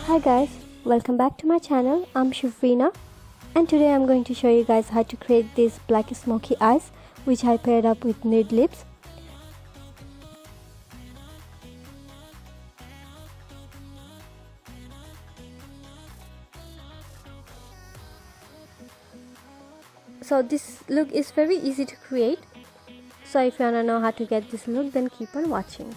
Hi guys, welcome back to my channel. I'm Shouvrina and today I'm going to show you guys how to create these black smoky eyes which I paired up with nude lips. So this look is very easy to create. So if you wanna know how to get this look, then keep on watching.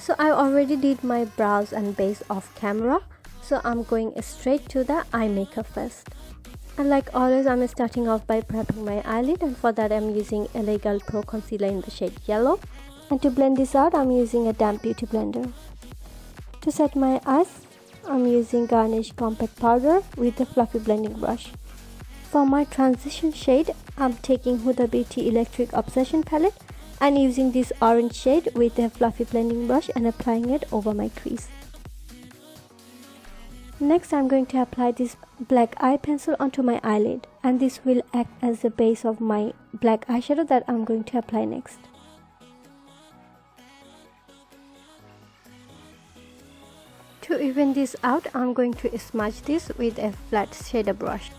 So I already did my brows and base off camera, so I'm going straight to the eye makeup first. And like always, I'm starting off by prepping my eyelid, and for that I'm using Eylure Pro Concealer in the shade Yellow. And to blend this out, I'm using a damp beauty blender. To set my eyes, I'm using Guerniss compact powder with a fluffy blending brush. For my transition shade, I'm taking Huda Beauty Electric Obsession palette and using this orange shade with a fluffy blending brush and applying it over my crease. Next, I'm going to apply this black eye pencil onto my eyelid, and this will act as the base of my black eyeshadow that I'm going to apply next. To even this out, I'm going to smudge this with a flat shader brush.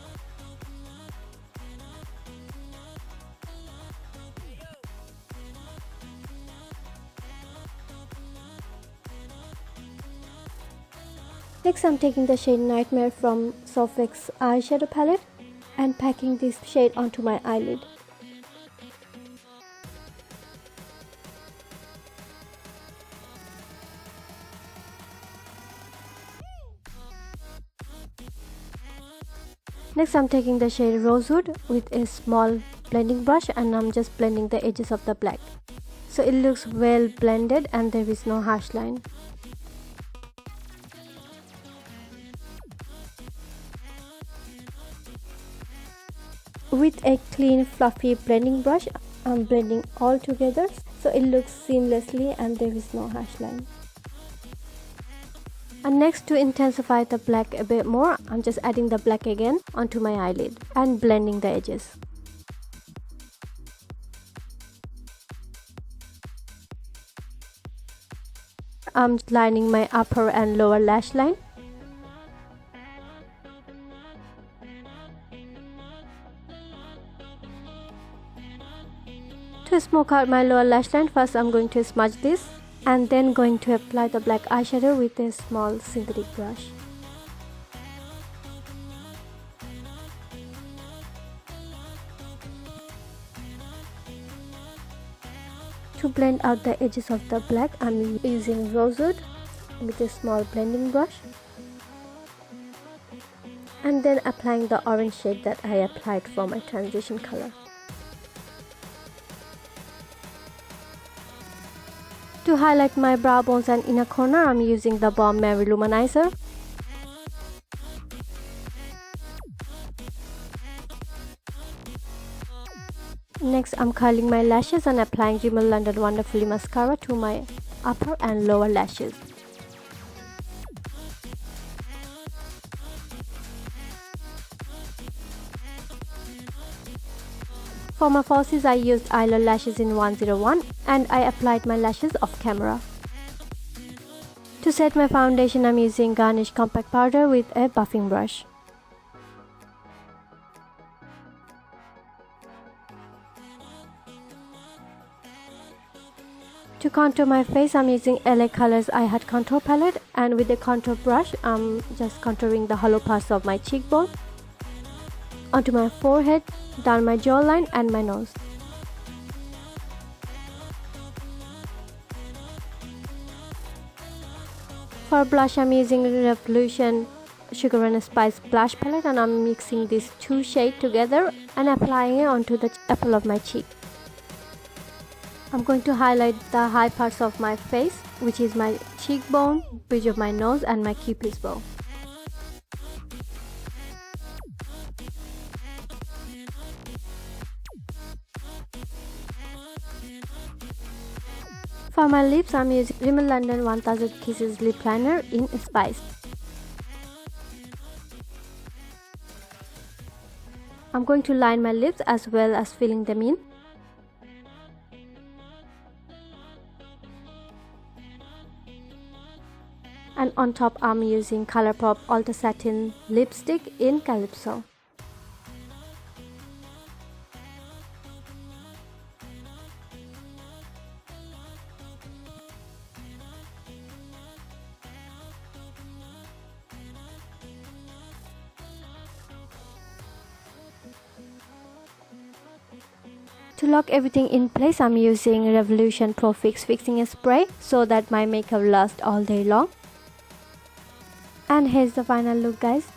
Next, I'm taking the shade Nightmare from SophX eyeshadow palette and packing this shade onto my eyelid. Next, I'm taking the shade Rosewood with a small blending brush and I'm just blending the edges of the black. So it looks well blended and there is no harsh line. With a clean fluffy blending brush, I'm blending all together so it looks seamlessly and there is no harsh line. And next, to intensify the black a bit more, I'm just adding the black again onto my eyelid and blending the edges. I'm lining my upper and lower lash line. To smoke out my lower lash line, first I'm going to smudge this and then going to apply the black eyeshadow with a small synthetic brush. To blend out the edges of the black, I'm using Rosewood with a small blending brush and then applying the orange shade that I applied for my transition color. To highlight my brow bones and inner corner, I'm using the Balm Luminizer. Next, I'm curling my lashes and applying Rimmel London Wonderfully Mascara to my upper and lower lashes. For my falsies, I used Eylure Lashes in 101 and I applied my lashes off camera. To set my foundation, I'm using Guerniss compact powder with a buffing brush. To contour my face, I'm using LA Colors I Had Contour palette and with the contour brush, I'm just contouring the hollow parts of my cheekbone, onto my forehead, down my jawline and my nose. For blush, I'm using Revolution Sugar and Spice blush palette and I'm mixing these two shades together and applying it onto the apple of my cheek. I'm going to highlight the high parts of my face, which is my cheekbone, bridge of my nose and my cupid's bow. For my lips, I'm using Rimmel London 1000 Kisses Lip Liner in Spice. I'm going to line my lips as well as filling them in. And on top I'm using Colourpop Ultra Satin Lipstick in Calypso. To lock everything in place, I'm using Revolution Pro Fix Fixing Spray so that my makeup lasts all day long. And here's the final look, guys.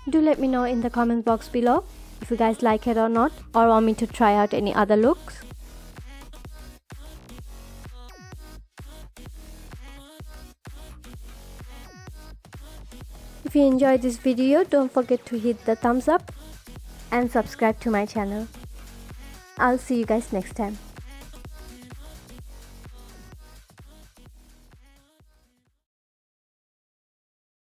Do let me know in the comment box below if you guys like it or not, or want me to try out any other looks. If you enjoyed this video, don't forget to hit the thumbs up and subscribe to my channel. I'll see you guys next time.